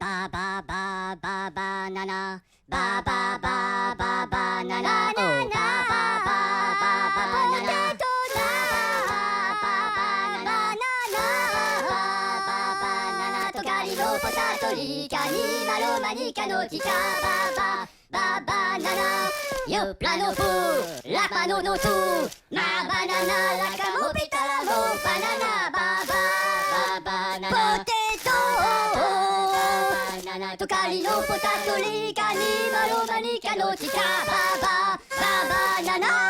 バババババナナバババババナナバババババナナババババナナトカリのポタトリカニマロマニカのキカババババナナヨプラノフラパノノトマバナナラカモピタラモバナナババババナナポテトトカリのポタトリカニマロマニカのキカババババナナ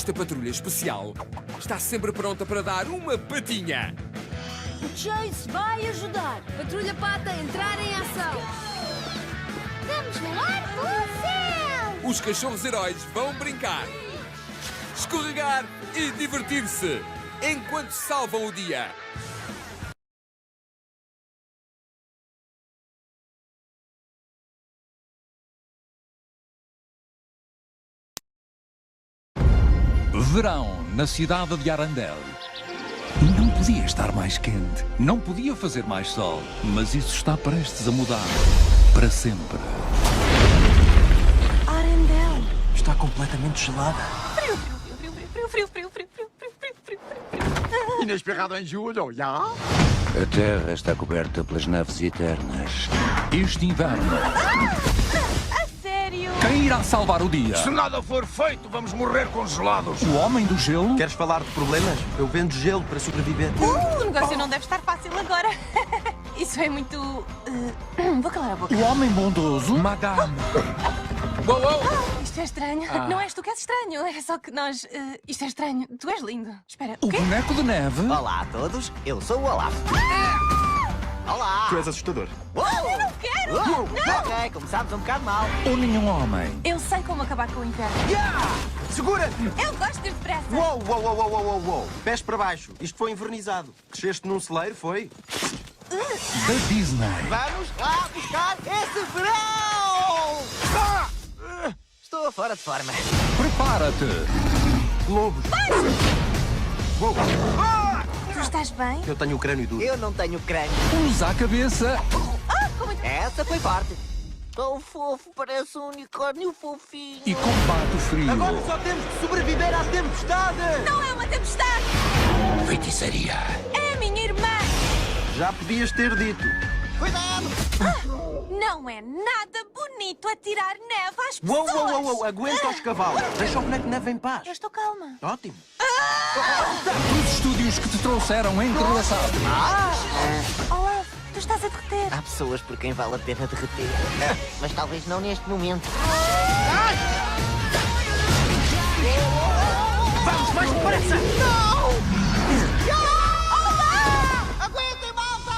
Esta patrulha especial está sempre pronta para dar uma patinha. O Chase vai ajudar. Patrulha Pata a entrar em ação. Vamos voar pelo céu! Os cachorros-heróis vão brincar, escorregar e divertir-se enquanto salvam o dia. Verão, na cidade de Arandel. Não podia estar mais quente, não podia fazer mais sol, mas isso está prestes a mudar para sempre. Arendelle. Está completamente gelada. Frio. Inesperado em julho, já? A Terra está coberta pelas naves eternas. Este inverno, A sério? quem irá salvar o dia? Se nada for feito, vamos morrer congelados. O Homem do Gelo? Queres falar de problemas? Eu vendo gelo para sobreviver. O negócio não deve estar fácil agora. Isso é muito... Vou calar a boca. O Homem Bondoso? Madame. Uou, uou. Isto é estranho. Não és tu que és estranho. É só que nós... isto é estranho. Tu és lindo. Espera, O o quê? Boneco de Neve? Olá a todos, eu sou o Olaf. Olá! Tu és assustador. Eu não quero! Ok, começámos um bocado mal. Ou Nenhum Homem? Eu sei como acabar com o inverno. Segura! Eu gosto de ir depressa. Uou! Pés para baixo. Isto foi invernizado. Cresceste num celeiro, foi? Da Disney. Vamos lá buscar esse verão! Estou fora de forma. Prepara-te. Lobos. Uou! Tu estás bem? Eu tenho o crânio duro. Eu não tenho crânio. Usa a cabeça. Essa foi forte. Tão fofo, parece um unicórnio fofinho. E combate o frio. Agora só temos que sobreviver à tempestade! Não é uma tempestade! Feitiçaria. É a minha irmã! Já podias ter dito. Cuidado! Não é nada bonito atirar neve às pessoas! Uou! Aguenta os cavalos. Deixa o boneco de neve em paz. Eu estou calma. Ótimo. Os estúdios que te trouxeram entrelaçados. Olaf, tu estás a derreter. Há pessoas por quem vale a pena derreter. Mas talvez não neste momento. Vamos, mais depressa! Aguentem, malta!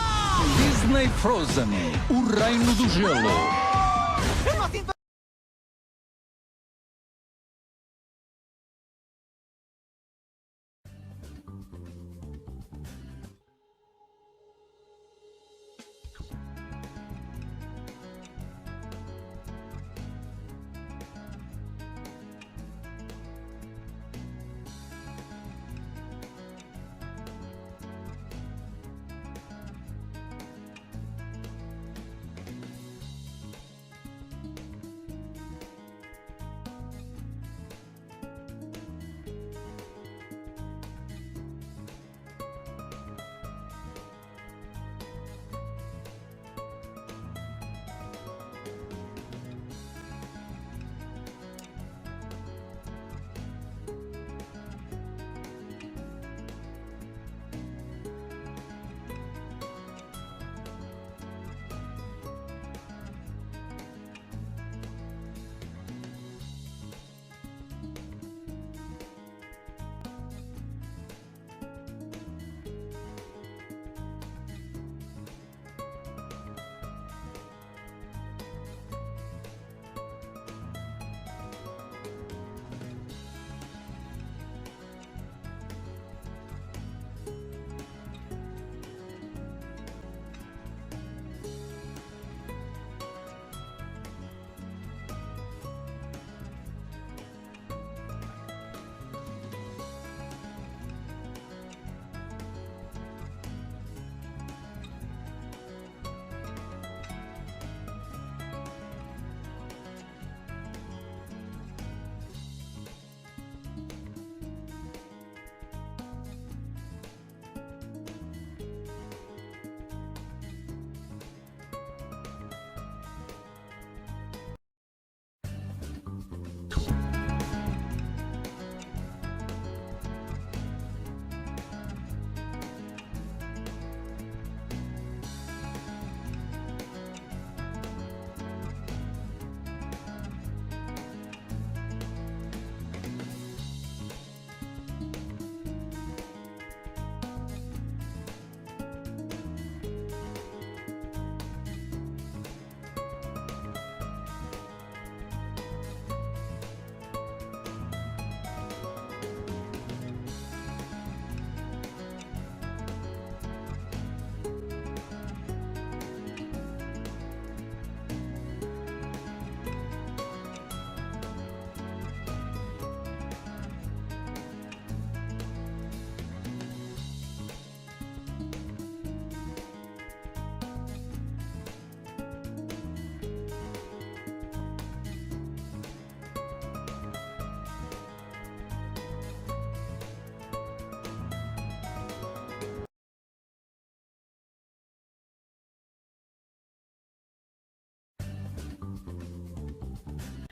Disney Frozen. O Reino do Gelo.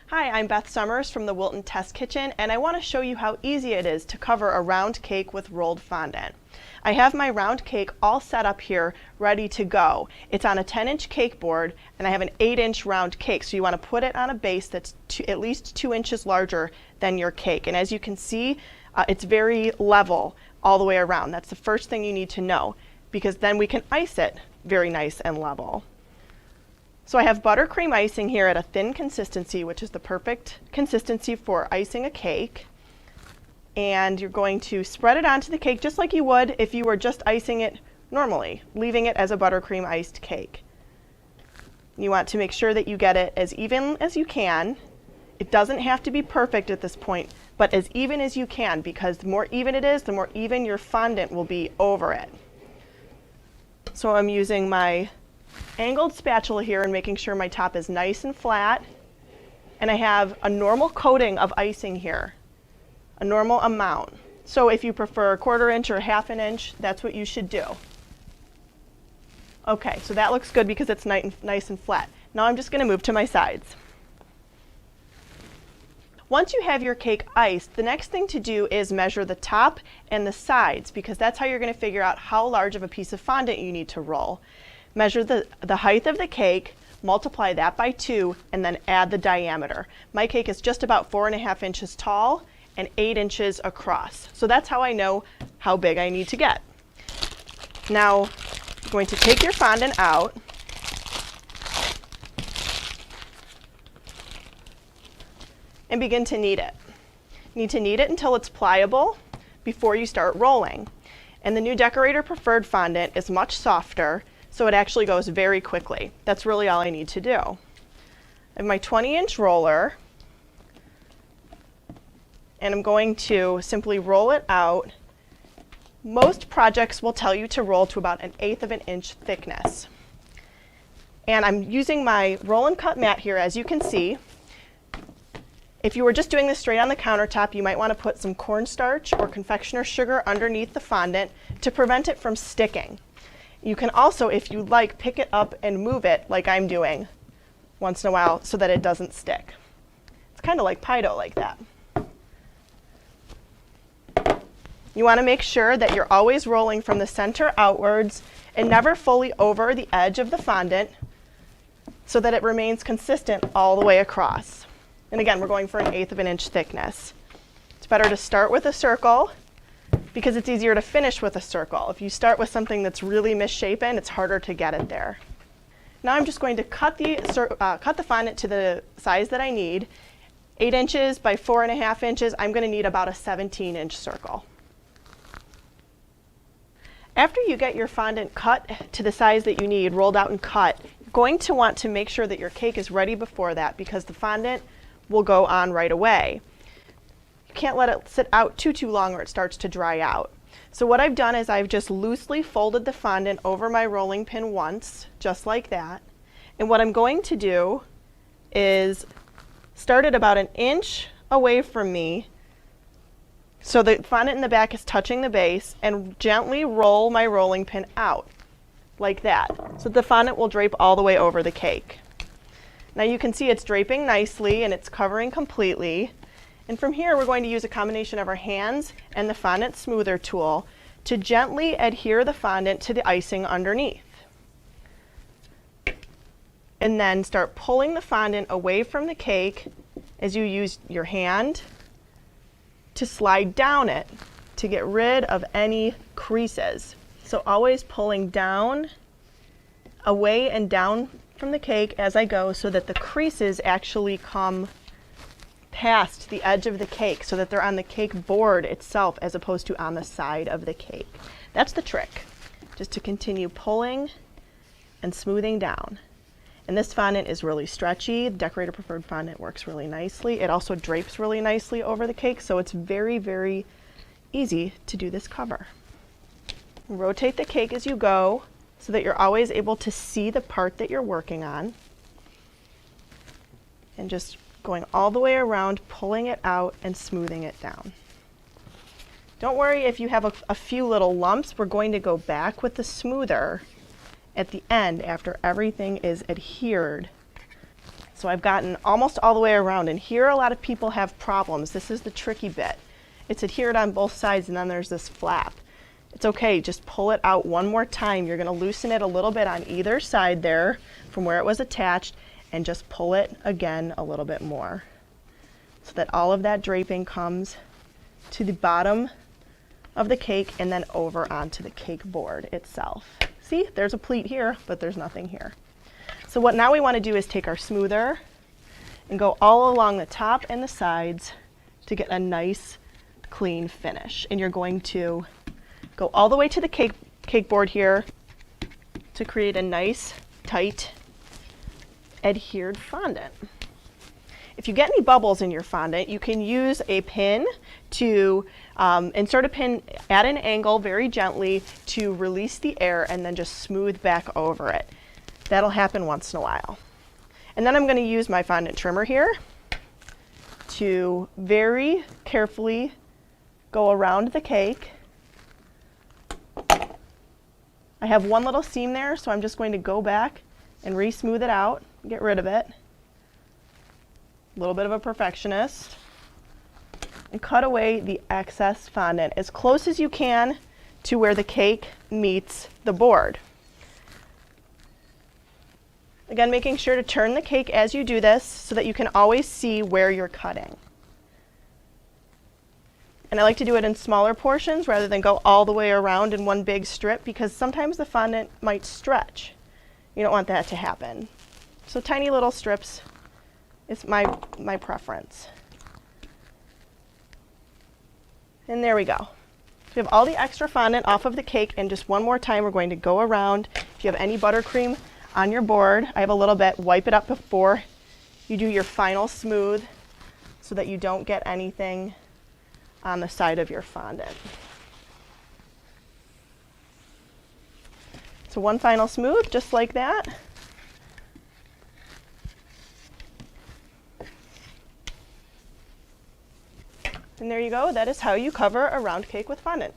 Hi, I'm Beth Summers from the Wilton Test Kitchen, and I want to show you how easy it is to cover a round cake with rolled fondant. I have my round cake all set up here, ready to go. It's on a 10-inch cake board, and I have an 8-inch round cake, so you want to put it on a base that's at least 2 inches larger than your cake. And as you can see, it's very level all the way around. That's the first thing you need to know, because then we can ice it very nice and level. So I have buttercream icing here at a thin consistency, which is the perfect consistency for icing a cake. And you're going to spread it onto the cake just like you would if you were just icing it normally, leaving it as a buttercream iced cake. You want to make sure that you get it as even as you can. It doesn't have to be perfect at this point, but as even as you can, because the more even it is, the more even your fondant will be over it. So I'm using my angled spatula here and making sure my top is nice and flat. And I have a normal coating of icing here, a normal amount. So if you prefer a 1/4 inch or 1/2 inch, that's what you should do. Okay, so that looks good because it's nice and flat. Now I'm just going to move to my sides. Once you have your cake iced, the next thing to do is measure the top and the sides, because that's how you're going to figure out how large of a piece of fondant you need to roll. Measure the height of the cake, multiply that by 2, and then add the diameter. My cake is just about 4.5 inches tall and 8 inches across. So that's how I know how big I need to get. Now, you're going to take your fondant out. And begin to knead it. You need to knead it until it's pliable before you start rolling. And the new Decorator Preferred fondant is much softer, so it actually goes very quickly. That's really all I need to do. I have my 20-inch roller, and I'm going to simply roll it out. Most projects will tell you to roll to about 1/8 of an inch thickness. And I'm using my roll and cut mat here, as you can see. If you were just doing this straight on the countertop, you might want to put some cornstarch or confectioner's sugar underneath the fondant to prevent it from sticking. You can also, if you like, pick it up and move it like I'm doing once in a while so that it doesn't stick. It's kind of like pie dough like that. You want to make sure that you're always rolling from the center outwards and never fully over the edge of the fondant so that it remains consistent all the way across. And again, we're going for 1/8 of an inch thickness. It's better to start with a circle because it's easier to finish with a circle. If you start with something that's really misshapen, it's harder to get it there. Now I'm just going to cut the fondant to the size that I need. 8 inches by 4.5 inches, I'm going to need about a 17-inch circle. After you get your fondant cut to the size that you need, rolled out and cut, you're going to want to make sure that your cake is ready before that because the fondant will go on right away. You can't let it sit out too long or it starts to dry out. So what I've done is I've just loosely folded the fondant over my rolling pin once, just like that. And what I'm going to do is start at about 1 inch away from me so the fondant in the back is touching the base, and gently roll my rolling pin out like that so the fondant will drape all the way over the cake. Now you can see it's draping nicely and it's covering completely. And from here we're going to use a combination of our hands and the fondant smoother tool to gently adhere the fondant to the icing underneath. And then start pulling the fondant away from the cake as you use your hand to slide down it to get rid of any creases. So always pulling down, away and down from the cake as I go so that the creases actually come past the edge of the cake so that they're on the cake board itself as opposed to on the side of the cake. That's the trick, just to continue pulling and smoothing down. And this fondant is really stretchy. The Decorator Preferred fondant works really nicely. It also drapes really nicely over the cake, so it's very, very easy to do this cover. Rotate the cake as you go so that you're always able to see the part that you're working on. And just going all the way around, pulling it out and smoothing it down. Don't worry if you have a few little lumps. We're going to go back with the smoother at the end after everything is adhered. So So I've gotten almost all the way around, and here a lot of people have problems. This is the tricky bit. It's adhered on both sides, and then there's this flap. It's okay, just pull it out one more time. You're gonna loosen it a little bit on either side there from where it was attached, and just pull it again a little bit more so that all of that draping comes to the bottom of the cake and then over onto the cake board itself. See, there's a pleat here, but there's nothing here. So what now we want to do is take our smoother and go all along the top and the sides to get a nice clean finish. And you're going to go all the way to the cake board here to create a nice, tight, adhered fondant. If you get any bubbles in your fondant, you can use a pin to insert a pin at an angle very gently to release the air and then just smooth back over it. That'll happen once in a while. And then I'm going to use my fondant trimmer here to very carefully go around the cake. I have one little seam there, so I'm just going to go back and re-smooth it out, get rid of it. A little bit of a perfectionist. And cut away the excess fondant as close as you can to where the cake meets the board. Again, making sure to turn the cake as you do this so that you can always see where you're cutting. And I like to do it in smaller portions rather than go all the way around in one big strip, because sometimes the fondant might stretch. You don't want that to happen. So tiny little strips is my preference. And there we go. So we have all the extra fondant off of the cake, and just one more time we're going to go around. If you have any buttercream on your board, I have a little bit, wipe it up before you do your final smooth so that you don't get anything on the side of your fondant. So one final smooth, just like that. And there you go, that is how you cover a round cake with fondant.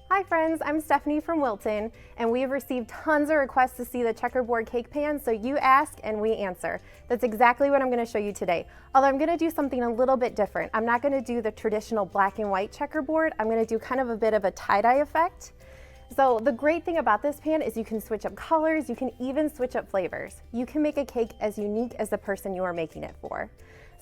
Hi friends, I'm Stephanie from Wilton, and we have received tons of requests to see the checkerboard cake pan, so you ask and we answer. That's exactly what I'm going to show you today. Although I'm going to do something a little bit different. I'm not going to do the traditional black and white checkerboard. I'm going to do kind of a bit of a tie-dye effect. So the great thing about this pan is you can switch up colors, you can even switch up flavors. You can make a cake as unique as the person you are making it for.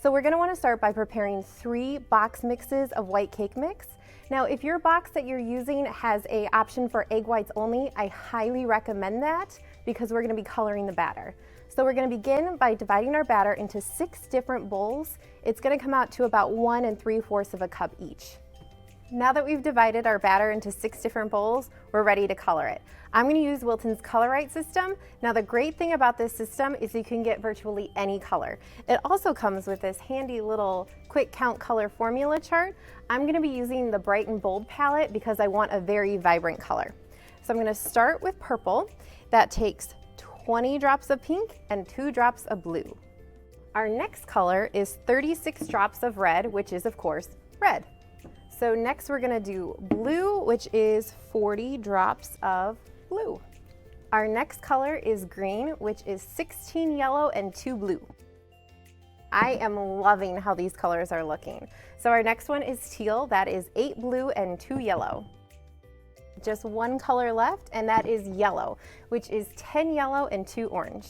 So we're going to want to start by preparing 3 box mixes of white cake mix. Now, if your box that you're using has an option for egg whites only, I highly recommend that because we're going to be coloring the batter. So we're going to begin by dividing our batter into 6 different bowls. It's going to come out to about 1 3/4 cup each. Now that we've divided our batter into 6 different bowls, we're ready to color it. I'm going to use Wilton's Color-Right system. Now the great thing about this system is you can get virtually any color. It also comes with this handy little quick count color formula chart. I'm going to be using the Bright and Bold palette because I want a very vibrant color. So I'm going to start with purple. That takes 20 drops of pink and 2 drops of blue. Our next color is 36 drops of red, which is of course red. So next we're gonna do blue, which is 40 drops of blue. Our next color is green, which is 16 yellow and 2 blue. I am loving how these colors are looking. So our next one is teal, that is 8 blue and 2 yellow. Just one color left, and that is yellow, which is 10 yellow and 2 orange.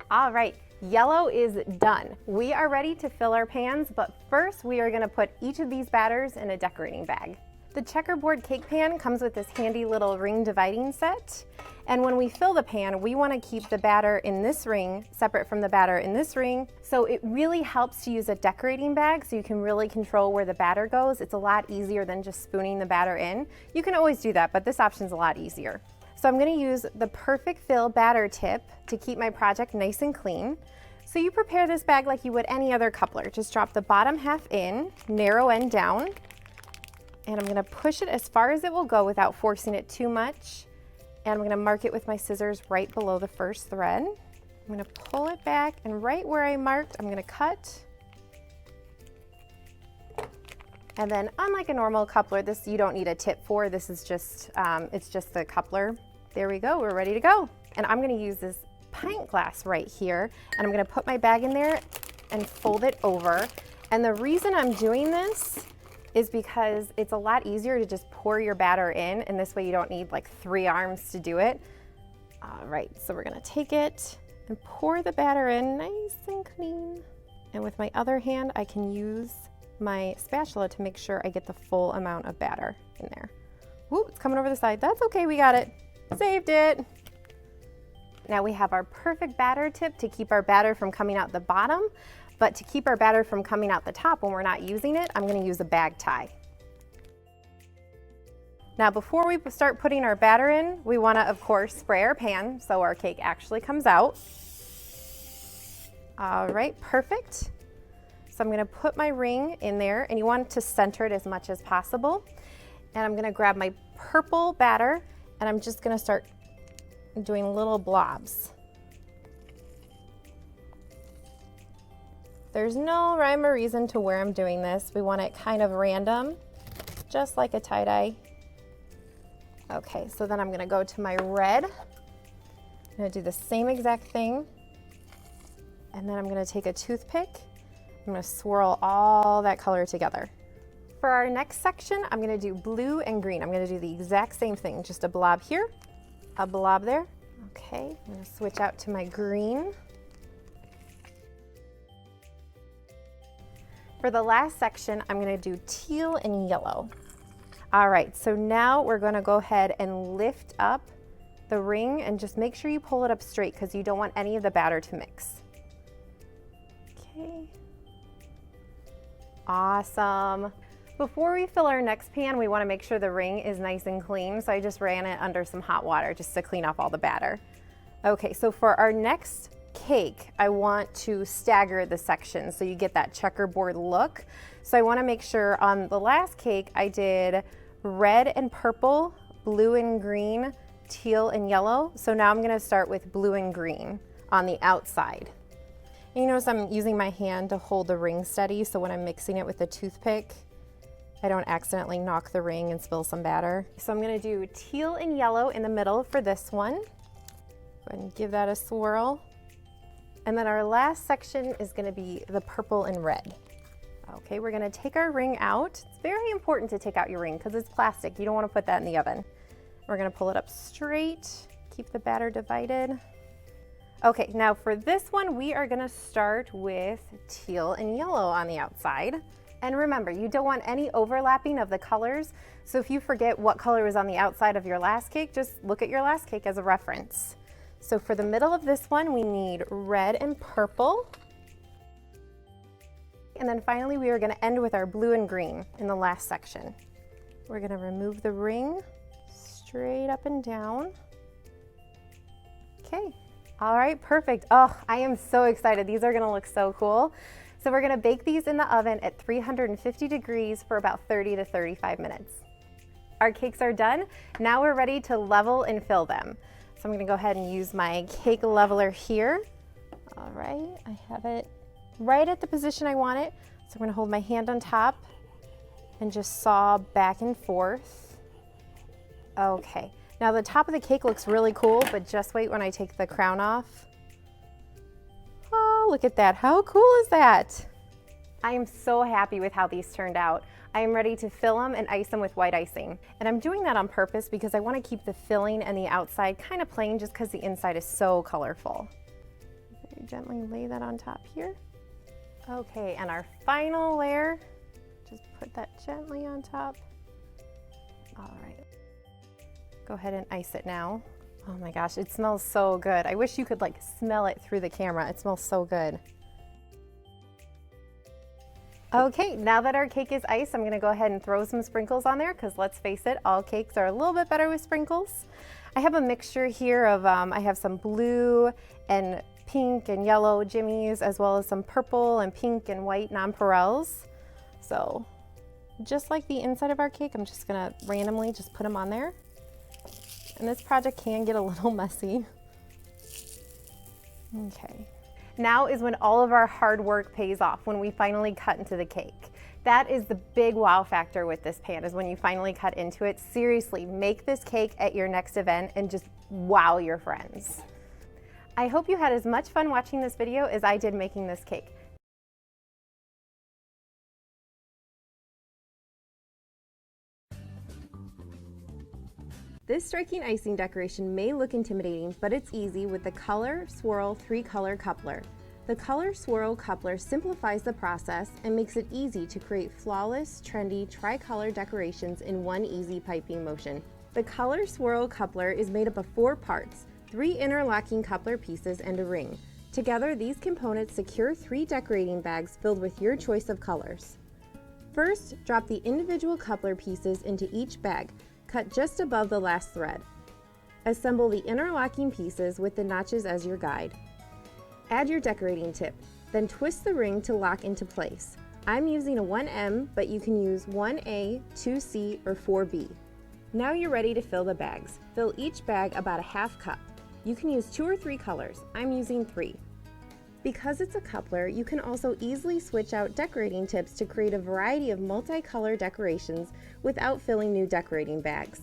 All right. Yellow is done. We are ready to fill our pans, but first we are going to put each of these batters in a decorating bag. The checkerboard cake pan comes with this handy little ring dividing set, and when we fill the pan, we want to keep the batter in this ring separate from the batter in this ring, so it really helps to use a decorating bag so you can really control where the batter goes. It's a lot easier than just spooning the batter in. You can always do that, but this option is a lot easier. So I'm going to use the Perfect Fill batter tip to keep my project nice and clean. So you prepare this bag like you would any other coupler. Just drop the bottom half in, narrow end down, and I'm going to push it as far as it will go without forcing it too much. And I'm going to mark it with my scissors right below the first thread. I'm going to pull it back, and right where I marked, I'm going to cut. And then unlike a normal coupler, this you don't need a tip for. This is just, it's just the coupler. There we go, we're ready to go. And I'm gonna use this pint glass right here, and I'm gonna put my bag in there and fold it over. And the reason I'm doing this is because it's a lot easier to just pour your batter in, and this way you don't need like 3 arms to do it. All right, so we're gonna take it and pour the batter in nice and clean. And with my other hand, I can use my spatula to make sure I get the full amount of batter in there. Whoop, it's coming over the side. That's okay, we got it. Saved it. Now we have our perfect batter tip to keep our batter from coming out the bottom, but to keep our batter from coming out the top when we're not using it, I'm gonna use a bag tie. Now before we start putting our batter in, we wanna of course spray our pan so our cake actually comes out. All right, perfect. So I'm gonna put my ring in there, and you want to center it as much as possible. And I'm gonna grab my purple batter, and I'm just gonna start doing little blobs. There's no rhyme or reason to where I'm doing this. We want it kind of random, just like a tie-dye. Okay, so then I'm gonna go to my red. I'm gonna do the same exact thing. And then I'm gonna take a toothpick. I'm gonna swirl all that color together. For our next section, I'm gonna do blue and green. I'm gonna do the exact same thing, just a blob here, a blob there. Okay, I'm gonna switch out to my green. For the last section, I'm gonna do teal and yellow. All right, so now we're gonna go ahead and lift up the ring and just make sure you pull it up straight because you don't want any of the batter to mix. Okay. Awesome. Before we fill our next pan, we want to make sure the ring is nice and clean, so I just ran it under some hot water just to clean off all the batter. Okay, so for our next cake, I want to stagger the sections so you get that checkerboard look. So I want to make sure on the last cake I did red and purple, blue and green, teal and yellow. So now I'm going to start with blue and green on the outside. You notice I'm using my hand to hold the ring steady, so when I'm mixing it with a toothpick, I don't accidentally knock the ring and spill some batter. So I'm gonna do teal and yellow in the middle for this one. Go ahead and give that a swirl. And then our last section is gonna be the purple and red. Okay, we're gonna take our ring out. It's very important to take out your ring because it's plastic. You don't wanna put that in the oven. We're gonna pull it up straight, keep the batter divided. Okay, now for this one, we are gonna start with teal and yellow on the outside. And remember, you don't want any overlapping of the colors. So if you forget what color was on the outside of your last cake, just look at your last cake as a reference. So for the middle of this one, we need red and purple. And then finally, we are gonna end with our blue and green in the last section. We're gonna remove the ring straight up and down. Okay. All right, perfect. Oh, I am so excited. These are gonna look so cool. So we're gonna bake these in the oven at 350 degrees for about 30 to 35 minutes. Our cakes are done. Now we're ready to level and fill them. So I'm gonna go ahead and use my cake leveler here. All right, I have it right at the position I want it. So I'm gonna hold my hand on top and just saw back and forth. Okay. Now the top of the cake looks really cool, but just wait when I take the crown off. Oh, look at that. How cool is that? I am so happy with how these turned out. I am ready to fill them and ice them with white icing. And I'm doing that on purpose because I want to keep the filling and the outside kind of plain just because the inside is so colorful. Very gently lay that on top here. Okay, and our final layer, just put that gently on top. All right. Go ahead and ice it now. Oh my gosh, it smells so good. I wish you could like smell it through the camera. It smells so good. Okay, now that our cake is iced, I'm gonna go ahead and throw some sprinkles on there because let's face it, all cakes are a little bit better with sprinkles. I have a mixture here of, I have some blue and pink and yellow jimmies, as well as some purple and pink and white nonpareils. So just like the inside of our cake, I'm just gonna randomly just put them on there. And this project can get a little messy. Okay. Now is when all of our hard work pays off, when we finally cut into the cake. That is the big wow factor with this pan, is when you finally cut into it. Seriously, make this cake at your next event and just wow your friends. I hope you had as much fun watching this video as I did making this cake. This striking icing decoration may look intimidating, but it's easy with the Color Swirl 3-color coupler. The Color Swirl coupler simplifies the process and makes it easy to create flawless, trendy, tricolor decorations in one easy piping motion. The Color Swirl coupler is made up of 4 parts, 3 interlocking coupler pieces and a ring. Together, these components secure 3 decorating bags filled with your choice of colors. First, drop the individual coupler pieces into each bag, cut just above the last thread. Assemble the interlocking pieces with the notches as your guide. Add your decorating tip, then twist the ring to lock into place. I'm using a 1M, but you can use 1A, 2C, or 4B. Now you're ready to fill the bags. Fill each bag about a half cup. You can use 2 or 3 colors. I'm using 3. Because it's a coupler, you can also easily switch out decorating tips to create a variety of multicolor decorations without filling new decorating bags.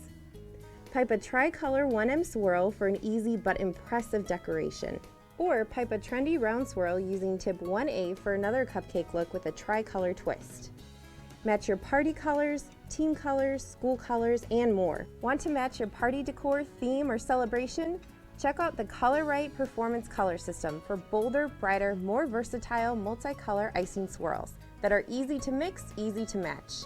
Pipe a tricolor 1M swirl for an easy but impressive decoration. Or pipe a trendy round swirl using tip 1A for another cupcake look with a tricolor twist. Match your party colors, team colors, school colors, and more. Want to match your party decor, theme, or celebration? Check out the Color Right Performance Color System for bolder, brighter, more versatile multicolor icing swirls that are easy to mix, easy to match.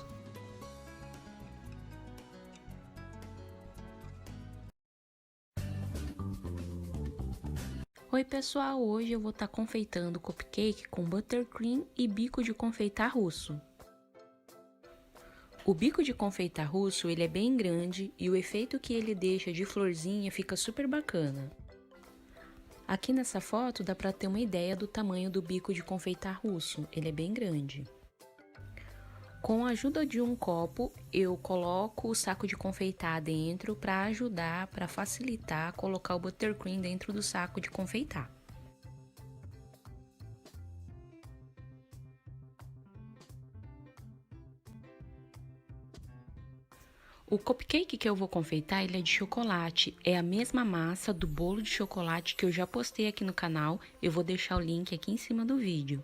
Oi pessoal, hoje eu vou estar confeitando cupcake com buttercream e bico de confeitar russo. O bico de confeitar russo ele é bem grande e o efeito que ele deixa de florzinha fica super bacana. Aqui nessa foto dá para ter uma ideia do tamanho do bico de confeitar russo, ele é bem grande. Com a ajuda de um copo, eu coloco o saco de confeitar dentro para ajudar, para facilitar colocar o buttercream dentro do saco de confeitar. O cupcake que eu vou confeitar, ele é de chocolate, é a mesma massa do bolo de chocolate que eu já postei aqui no canal, eu vou deixar o link aqui em cima do vídeo.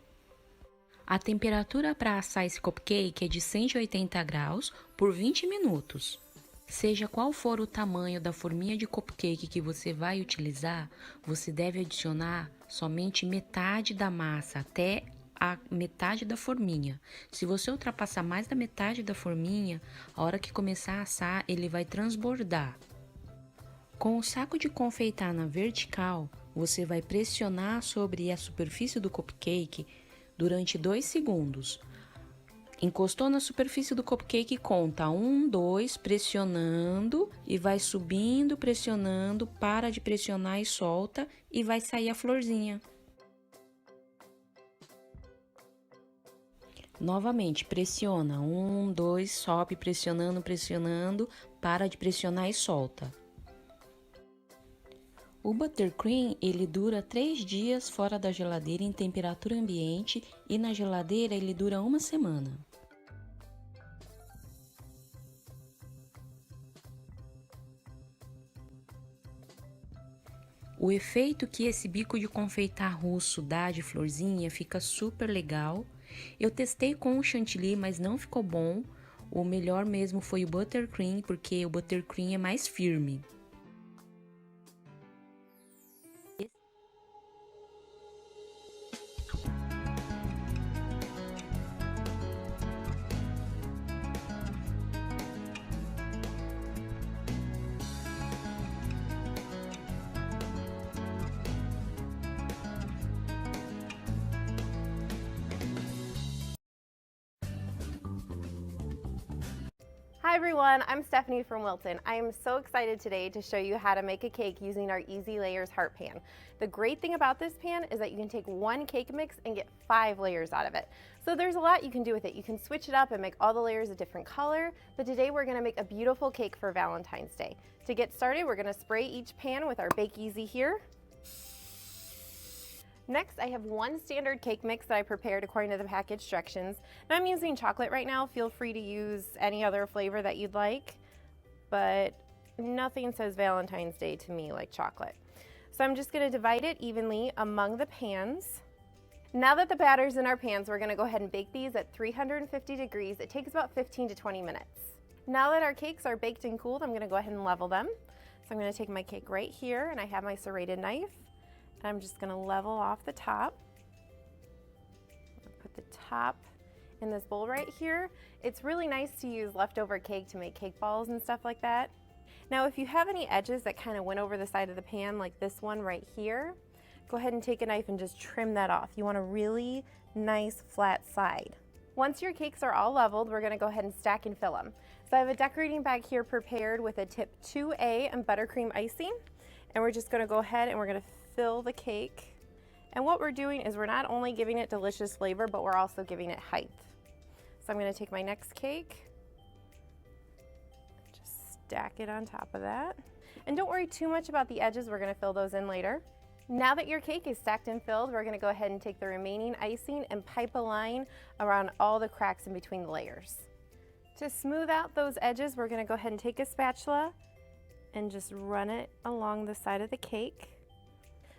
A temperatura para assar esse cupcake é de 180 graus por 20 minutos. Seja qual for o tamanho da forminha de cupcake que você vai utilizar, você deve adicionar somente metade da massa até a metade da forminha. Se você ultrapassar mais da metade da forminha, a hora que começar a assar, ele vai transbordar. Com o saco de confeitar na vertical, você vai pressionar sobre a superfície do cupcake durante 2 segundos. Encostou na superfície do cupcake, conta 1, 2, pressionando e vai subindo, pressionando, para de pressionar e solta e vai sair a florzinha. Novamente, pressiona, 1, 2, sobe, pressionando, pressionando, para de pressionar e solta. O buttercream, ele dura 3 dias fora da geladeira em temperatura ambiente e na geladeira ele dura 1 semana. O efeito que esse bico de confeitar russo dá de florzinha fica super legal. Eu testei com o chantilly, mas não ficou bom. O melhor mesmo foi o buttercream, porque o buttercream é mais firme. Hi everyone, I'm Stephanie from Wilton. I am so excited today to show you how to make a cake using our Easy Layers Heart Pan. The great thing about this pan is that you can take one cake mix and get 5 layers out of it. So there's a lot you can do with it. You can switch it up and make all the layers a different color, but today we're gonna make a beautiful cake for Valentine's Day. To get started, we're gonna spray each pan with our Bake Easy here. Next, I have one standard cake mix that I prepared according to the package directions. And I'm using chocolate right now. Feel free to use any other flavor that you'd like, but nothing says Valentine's Day to me like chocolate. So I'm just gonna divide it evenly among the pans. Now that the batter's in our pans, we're gonna go ahead and bake these at 350 degrees. It takes about 15 to 20 minutes. Now that our cakes are baked and cooled, I'm gonna go ahead and level them. So I'm gonna take my cake right here, and I have my serrated knife, and I'm just gonna level off the top. Put the top in this bowl right here. It's really nice to use leftover cake to make cake balls and stuff like that. Now, if you have any edges that kind of went over the side of the pan, like this one right here, go ahead and take a knife and just trim that off. You want a really nice flat side. Once your cakes are all leveled, we're gonna go ahead and stack and fill them. So I have a decorating bag here prepared with a tip 2A and buttercream icing. And we're just gonna go ahead and we're gonna fill the cake. And what we're doing is we're not only giving it delicious flavor, but we're also giving it height. So I'm gonna take my next cake, just stack it on top of that. And don't worry too much about the edges, we're gonna fill those in later. Now that your cake is stacked and filled, we're gonna go ahead and take the remaining icing and pipe a line around all the cracks in between the layers. To smooth out those edges, we're gonna go ahead and take a spatula and just run it along the side of the cake.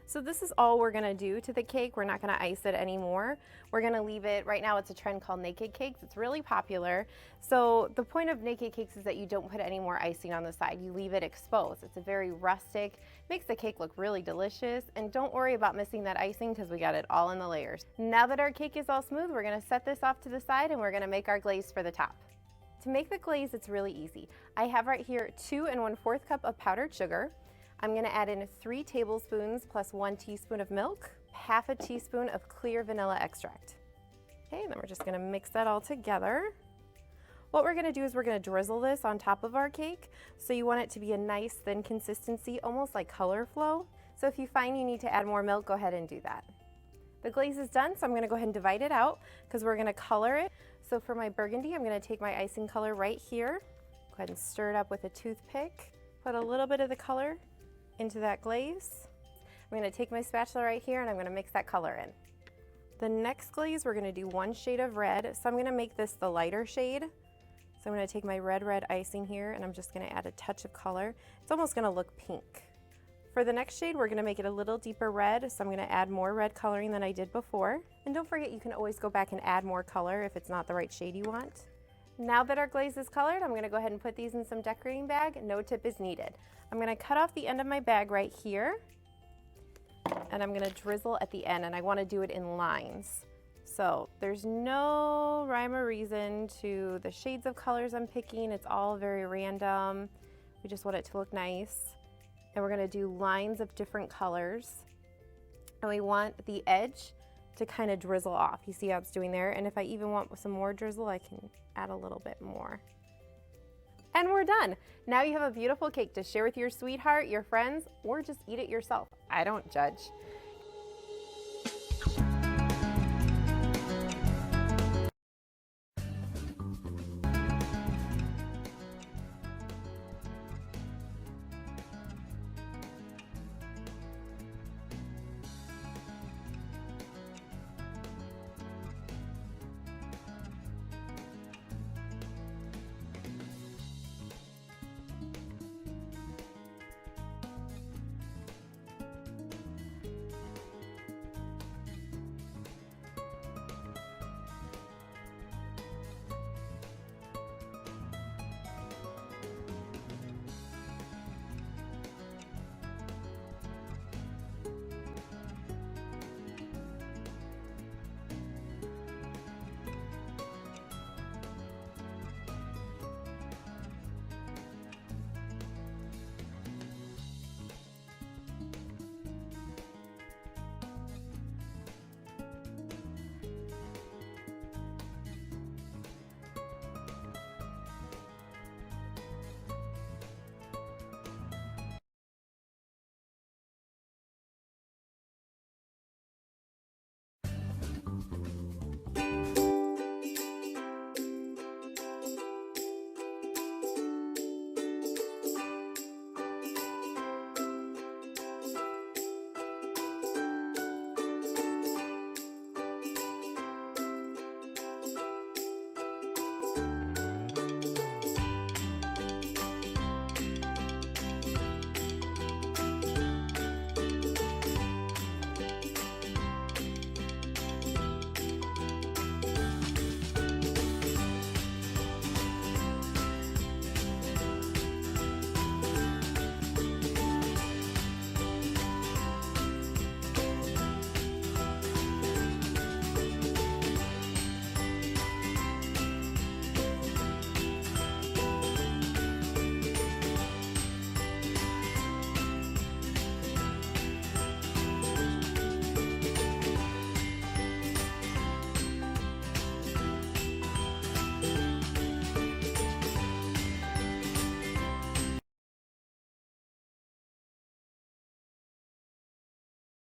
So this is all we're gonna do to the cake. We're not gonna ice it anymore. We're gonna leave it, right now it's a trend called naked cakes. It's really popular. So the point of naked cakes is that you don't put any more icing on the side. You leave it exposed. It's a very rustic, makes the cake look really delicious. And don't worry about missing that icing because we got it all in the layers. Now that our cake is all smooth, we're gonna set this off to the side and we're gonna make our glaze for the top. To make the glaze, it's really easy. I have right here 2 1/4 cup of powdered sugar. I'm gonna add in 3 tablespoons plus 1 teaspoon of milk, half a teaspoon of clear vanilla extract. Okay, then we're just gonna mix that all together. What we're gonna do is we're gonna drizzle this on top of our cake. So you want it to be a nice thin consistency, almost like color flow. So if you find you need to add more milk, go ahead and do that. The glaze is done, so I'm gonna go ahead and divide it out because we're gonna color it. So for my burgundy, I'm gonna take my icing color right here. Go ahead and stir it up with a toothpick. Put a little bit of the color into that glaze. I'm gonna take my spatula right here and I'm gonna mix that color in. The next glaze, we're gonna do 1 shade of red. So I'm gonna make this the lighter shade. So I'm gonna take my red icing here and I'm just gonna add a touch of color. It's almost gonna look pink. For the next shade, we're gonna make it a little deeper red. So I'm gonna add more red coloring than I did before. And don't forget, you can always go back and add more color if it's not the right shade you want. Now that our glaze is colored, I'm gonna go ahead and put these in some decorating bag. No tip is needed. I'm gonna cut off the end of my bag right here, and I'm gonna drizzle at the end, and I wanna do it in lines. So there's no rhyme or reason to the shades of colors I'm picking. It's all very random. We just want it to look nice. And we're gonna do lines of different colors. And we want the edge to kind of drizzle off. You see how it's doing there? And if I even want some more drizzle, I can add a little bit more. And we're done. Now you have a beautiful cake to share with your sweetheart, your friends, or just eat it yourself. I don't judge.